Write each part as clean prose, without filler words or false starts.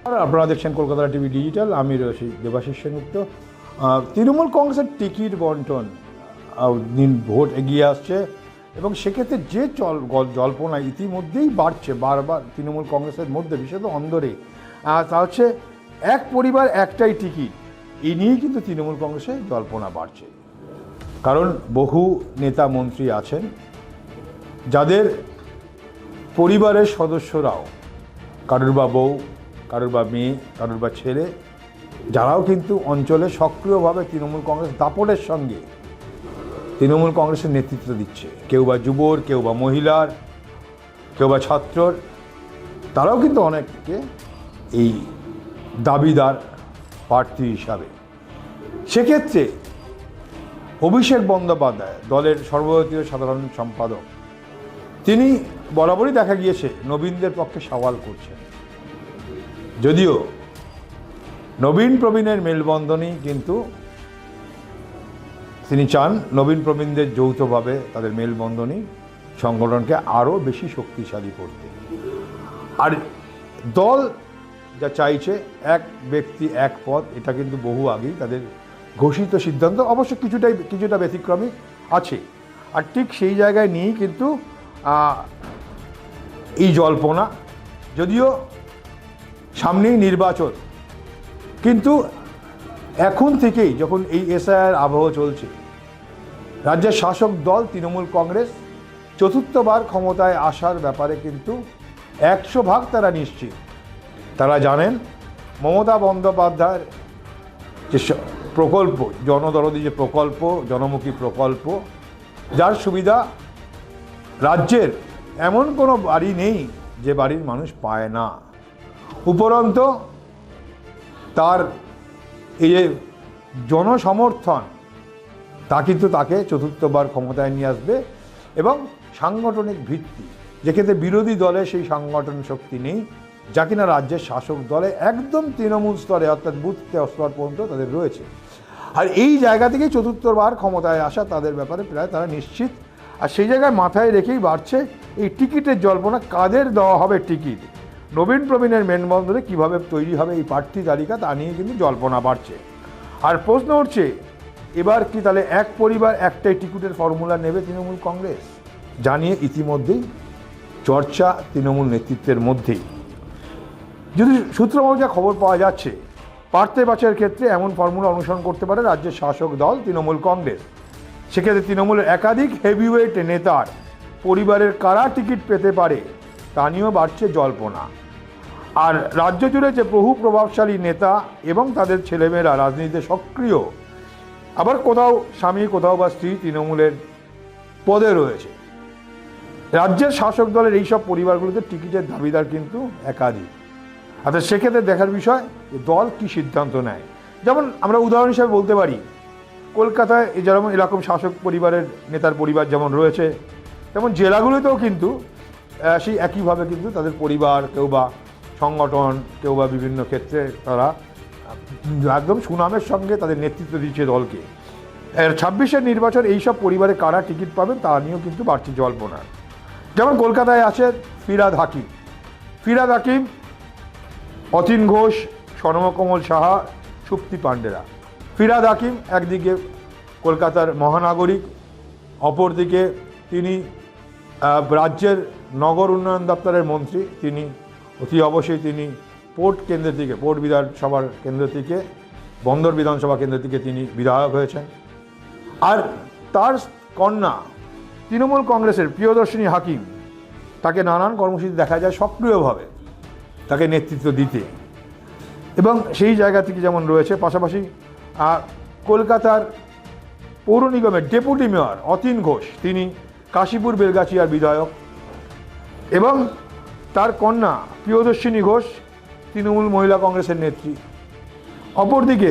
আপনারা দেখছেন Kolkata TV digital. আমি রয়েছি দেবাশিস সেনগুপ্ত। তৃণমূল কংগ্রেসের টিকিট বন্টন দিন ভোট এগিয়ে আসছে এবং সেক্ষেত্রে যে জল্পনা ইতিমধ্যেই বাড়ছে বারবার তৃণমূল কংগ্রেসের মধ্যে, বিশেষত অন্দরে, তা হচ্ছে এক পরিবার একটাই টিকিট। এই নিয়েই কিন্তু তৃণমূল কংগ্রেসে জল্পনা বাড়ছে, কারণ বহু নেতা মন্ত্রী আছেন যাদের পরিবারের সদস্যরাও, কারুর বা বউ, কারুর বা মেয়ে, কারুর বা ছেলে, যারাও কিন্তু অঞ্চলে সক্রিয়ভাবে তৃণমূল কংগ্রেস দাপটের সঙ্গে তৃণমূল কংগ্রেসের নেতৃত্ব দিচ্ছে। কেউ বা যুবর, কেউ বা মহিলার, কেউ বা ছাত্রর, তারাও কিন্তু অনেককে এই দাবিদার প্রার্থী হিসাবে। সেক্ষেত্রে অভিষেক বন্দ্যোপাধ্যায়, দলের সর্বভারতীয় সাধারণ সম্পাদক, তিনি বরাবরই দেখা গিয়েছে নবীনদের পক্ষে সওয়াল করছেন। যদিও নবীন প্রবীণের মেলবন্ধনই কিন্তু তিনি চান, নবীন প্রবীণদের যৌথভাবে তাদের মেলবন্ধনই সংগঠনকে আরও বেশি শক্তিশালী করতে। আর দল যা চাইছে এক ব্যক্তি এক পদ, এটা কিন্তু বহু আগেই তাদের ঘোষিত সিদ্ধান্ত, অবশ্য কিছুটা ব্যতিক্রমী আছে। আর ঠিক সেই জায়গায় নিয়েই কিন্তু এই জল্পনা, যদিও সামনেই নির্বাচন, কিন্তু এখন থেকেই যখন এই এসআইআর আবহ চলছে, রাজ্যের শাসক দল তৃণমূল কংগ্রেস চতুর্থবার ক্ষমতায় আসার ব্যাপারে কিন্তু 100% তারা নিশ্চিত। তারা জানেন মমতা বন্দ্যোপাধ্যায়ের যে প্রকল্প, জনদরদী যে প্রকল্প, জনমুখী প্রকল্প, যার সুবিধা রাজ্যের এমন কোনো বাড়ি নেই যে বাড়ির মানুষ পায় না। উপরন্ত তার এই যে জনসমর্থন, তা কিন্তু তাকে চতুর্থবার ক্ষমতায় নিয়ে আসবে। এবং সাংগঠনিক ভিত্তি, যেক্ষেত্রে বিরোধী দলে সেই সাংগঠন শক্তি নেই, যা কিনা রাজ্যের শাসক দলে একদম তৃণমূল স্তরে, অর্থাৎ বুথ স্তর পর্যন্ত তাদের রয়েছে। আর এই জায়গা থেকেই চতুর্থবার ক্ষমতায় আসা তাদের ব্যাপারে প্রায় তারা নিশ্চিত। আর সেই জায়গায় মাথায় রেখেই বাড়ছে এই টিকিটের জল্পনা, কাদের দেওয়া হবে টিকিট, নবীন প্রবীণের মেলবন্ধনে কীভাবে তৈরি হবে এই প্রার্থী তালিকা, তা নিয়ে কিন্তু জল্পনা বাড়ছে। আর প্রশ্ন উঠছে, এবার কি তাহলে এক পরিবার একটাই টিকিটের ফর্মুলা নেবে তৃণমূল কংগ্রেস? জানিয়ে ইতিমধ্যেই চর্চা তৃণমূল নেতৃত্বের মধ্যেই। যদি সূত্রমহলে খবর পাওয়া যাচ্ছে, প্রার্থী বাছাইয়ের ক্ষেত্রে এমন ফর্মুলা অনুসরণ করতে পারে রাজ্যের শাসক দল তৃণমূল কংগ্রেস। সেক্ষেত্রে তৃণমূলের একাধিক হেভিওয়েট নেতার পরিবারের কারা টিকিট পেতে পারে তা নিয়েও বাড়ছে জল্পনা। আর রাজ্য জুড়ে যে বহু প্রভাবশালী নেতা এবং তাদের ছেলেমেয়েরা রাজনীতিতে সক্রিয়, আবার কোথাও স্বামী, কোথাও বা স্ত্রী তৃণমূলের পদে রয়েছে। রাজ্যের শাসক দলের এইসব পরিবারগুলোতে টিকিটের দাবিদার কিন্তু একাধিক। অর্থাৎ সেক্ষেত্রে দেখার বিষয় দল কি সিদ্ধান্ত নেয়। যেমন আমরা উদাহরণ হিসাবে বলতে পারি, কলকাতায় যেমন এরকম শাসক পরিবারের নেতার পরিবার যেমন রয়েছে, তেমন জেলাগুলোতেও কিন্তু সেই একইভাবে কিন্তু তাদের পরিবার, কেউ বা সংগঠন, কেউ বা বিভিন্ন ক্ষেত্রে তারা একদম সুনামের সঙ্গে তাদের নেতৃত্ব দিচ্ছে দলকে। 26-এর নির্বাচন এইসব পরিবারে কারা টিকিট পাবেন তা নিয়েও কিন্তু বাড়তি জল্পনা। যেমন কলকাতায় আছে ফিরহাদ হাকিম, অতীন ঘোষ, স্বর্ণকমল সাহা, সুপ্তি পাণ্ডেরা। ফিরহাদ হাকিম একদিকে কলকাতার মহানাগরিক, অপরদিকে তিনি রাজ্যের নগর উন্নয়ন দপ্তরের মন্ত্রী। তিনি অতি অবশ্যই তিনি পোর্ট কেন্দ্র থেকে, পোর্ট বিধানসভার কেন্দ্র থেকে, বন্দর বিধানসভা কেন্দ্র থেকে তিনি বিধায়ক হয়েছেন। আর তার কন্যা তৃণমূল কংগ্রেসের প্রিয়দর্শিনী হাকিম, তাকে নানান কর্মসূচি দেখা যায় সক্রিয়ভাবে তাকে নেতৃত্ব দিতে। এবং সেই জায়গা থেকে যেমন রয়েছে, পাশাপাশি কলকাতার পৌর নিগমের ডেপুটি মেয়র অতীন ঘোষ, তিনি কাশীপুর বেলগাছিয়ার বিধায়ক, এবং তার কন্যা প্রিয়দর্শিনী ঘোষ তৃণমূল মহিলা কংগ্রেসের নেত্রী। অপরদিকে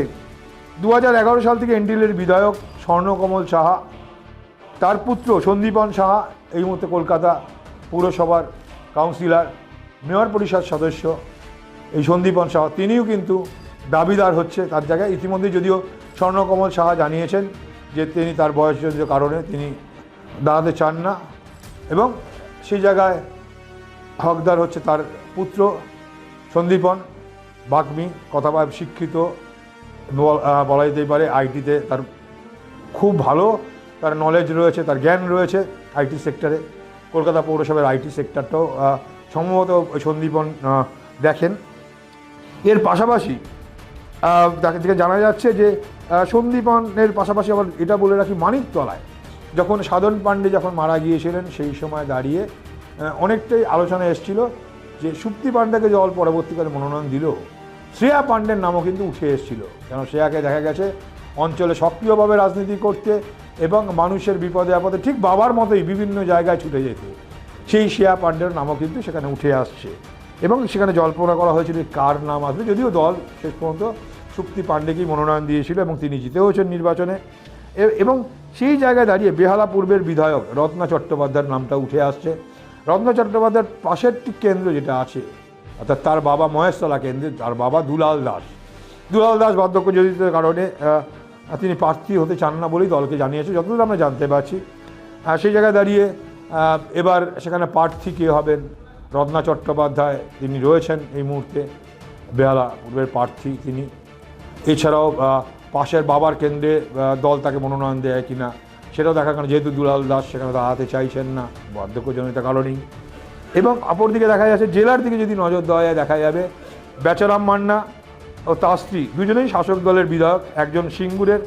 2011 সাল থেকে এনডিএলের বিধায়ক স্বর্ণকমল সাহা, তার পুত্র সন্দীপন সাহা এই মুহূর্তে কলকাতা পৌরসভার কাউন্সিলর, মেয়র পরিষদ সদস্য। এই সন্দীপন সাহা তিনিও কিন্তু দাবিদার হচ্ছে তার জায়গায়। ইতিমধ্যে যদিও স্বর্ণকমল সাহা জানিয়েছেন যে তিনি তার বয়সজনিত কারণে তিনি দাঁড়াতে চান না, এবং সেই জায়গায় হকদার হচ্ছে তার পুত্র সন্দীপন। বাগ্মী, কথাবার্তা শিক্ষিত, বলা যেতেই পারে আইটিতে তার খুব ভালো তার নলেজ রয়েছে, তার জ্ঞান রয়েছে আইটি সেক্টরে। কলকাতা পৌরসভার আইটি সেক্টরটাও সম্ভবত সন্দীপন দেখেন। এর পাশাপাশি তাকে থেকে জানা যাচ্ছে যে সন্দীপনের পাশাপাশি আবার এটা বলে রাখি, মানিকতলায় যখন সাধন পাণ্ডে যখন মারা গিয়েছিলেন সেই সময় দাঁড়িয়ে অনেকটাই আলোচনা এসেছিল যে সুপ্তি পাণ্ডেকে জল পরবর্তীকালে মনোনয়ন দিল, শ্রেয়া পাণ্ডের নামও কিন্তু উঠে এসেছিল। কেন শ্রেয়াকে দেখা গেছে অঞ্চলে সক্রিয়ভাবে রাজনীতি করতে এবং মানুষের বিপদে আপদে ঠিক বাবার মতোই বিভিন্ন জায়গায় ছুটে যেতে। সেই শ্রেয়া পাণ্ডের নামও কিন্তু সেখানে উঠে আসছে এবং সেখানে জল্পনা করা হয়েছিল কার নাম আসবে, যদিও দল শেষ পর্যন্ত সুপ্তি পাণ্ডেকেই মনোনয়ন দিয়েছিল এবং তিনি জিতেওছেন নির্বাচনে। এবং সেই জায়গায় দাঁড়িয়ে বেহালা পূর্বের বিধায়ক রত্না চট্টোপাধ্যায়ের নামটা উঠে আসছে। রত্না চট্টোপাধ্যায়ের পাশের ঠিক কেন্দ্র যেটা আছে, অর্থাৎ তার বাবা মহেশতলা কেন্দ্রে, তার বাবা দুলাল দাস বার্ধক্যজনিত কারণে তিনি প্রার্থী হতে চান না বলেই দলকে জানিয়েছে, যতদূর আমরা জানতে পারছি। সেই জায়গায় দাঁড়িয়ে এবার সেখানে প্রার্থী কে হবেন, রত্না চট্টোপাধ্যায় তিনি রয়েছেন এই মুহূর্তে বেহালা পূর্বের প্রার্থী তিনি। এছাড়াও পাশের বাবার কেন্দ্রে দল তাকে মনোনয়ন দেয় কিনা সেটাও দেখা গেল, যেহেতু দুলাল দাস সেখানে দাঁড়াতে চাইছেন না বার্ধক্যজনিত কারণেই। এবং অপরদিকে দেখা যাচ্ছে জেলার দিকে যদি নজর দেওয়া যায়, দেখা যাবে বেচারাম মান্না ও তার স্ত্রী দুজনেই শাসক দলের বিধায়ক, একজন সিঙ্গুরের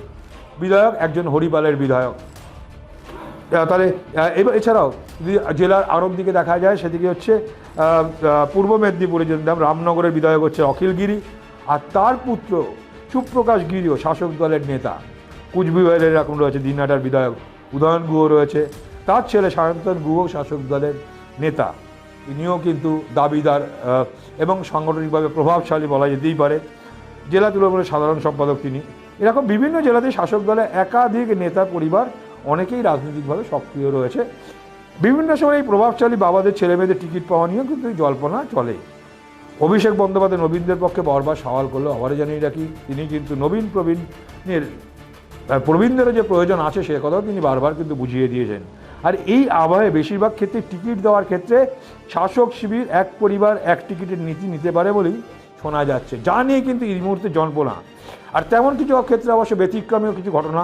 বিধায়ক, একজন হরিপালের বিধায়ক। তাহলে এছাড়াও যদি জেলার আরব দিকে দেখা যায়, সেদিকে হচ্ছে পূর্ব মেদিনীপুরে যদি রামনগরের বিধায়ক হচ্ছে অখিল গিরি, আর তার পুত্র সুপ্রকাশ গিরিও শাসক দলের নেতা। কুচবিহারের এখন রয়েছে দিনহাটার বিধায়ক উদয়ন গুহ রয়েছে, তার ছেলে সায়ন্তন গুহ শাসক দলের নেতা, তিনিও কিন্তু দাবিদার এবং সাংগঠনিকভাবে প্রভাবশালী বলা যেতেই পারে। জেলা তৃণমূলের সাধারণ সম্পাদক তিনি। এরকম বিভিন্ন জেলাতে শাসক দলে একাধিক নেতা পরিবার অনেকেই রাজনৈতিকভাবে সক্রিয় রয়েছে। বিভিন্ন সময় এই প্রভাবশালী বাবাদের ছেলেমেয়েদের টিকিট পাওয়া নিয়েও কিন্তু জল্পনা চলে। অভিষেক বন্দ্যোপাধ্যায় নবীনদের পক্ষে বারবার সওয়াল করলো, আবারও জানিয়ে রাখি তিনি কিন্তু প্রবীণদের যে প্রয়োজন আছে সে কথাও তিনি বারবার কিন্তু বুঝিয়ে দিয়েছেন। আর এই আবহে বেশিরভাগ ক্ষেত্রে টিকিট দেওয়ার ক্ষেত্রে শাসক শিবির এক পরিবার এক টিকিটের নীতি নিতে পারে বলেই শোনা যাচ্ছে, যা নিয়ে কিন্তু এই মুহূর্তে জল্পনা। আর তেমন কিছু ক্ষেত্রে অবশ্য ব্যতিক্রমীয় কিছু ঘটনা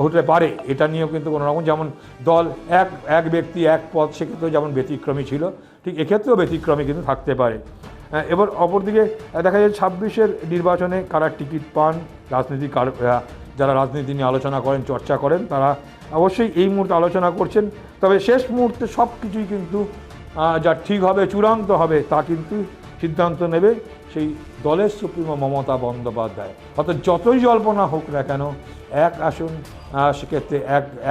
হতে পারে, এটা নিয়েও কিন্তু কোনো রকম, যেমন দল এক ব্যক্তি এক পদ, সেক্ষেত্রেও যেমন ব্যতিক্রমী ছিল, ঠিক এক্ষেত্রেও ব্যতিক্রমী কিন্তু থাকতে পারে। এবার অপরদিকে দেখা যায় 26-এর নির্বাচনে কারা টিকিট পান, যারা রাজনীতি নিয়ে আলোচনা করেন, চর্চা করেন, তারা অবশ্যই এই মুহূর্তে আলোচনা করছেন। তবে শেষ মুহূর্তে সব কিছুই কিন্তু যা ঠিক হবে, চূড়ান্ত হবে, তা কিন্তু সিদ্ধান্ত নেবে সেই দলের সুপ্রিমো মমতা বন্দ্যোপাধ্যায়। অর্থাৎ যতই জল্পনা হোক না কেন, এক আসন, সেক্ষেত্রে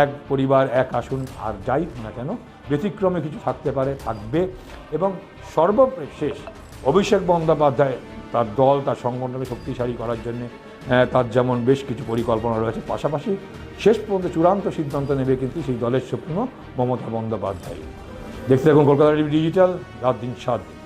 এক পরিবার এক আসন, আর যাই না কেন ব্যতিক্রমে কিছু থাকতে পারে, থাকবে। এবং সর্বশেষ অভিষেক বন্দ্যোপাধ্যায় তার দল, তার সংগঠনকে শক্তিশালী করার জন্যে তার যেমন বেশ কিছু পরিকল্পনা রয়েছে, পাশাপাশি শেষ পর্যন্ত চূড়ান্ত সিদ্ধান্ত নেবে কিন্তু সেই দলের সুপ্রিমো মমতা বন্দ্যোপাধ্যায়। দেখতে থাকুন কলকাতা ডিজিটাল, রাত দিন 7।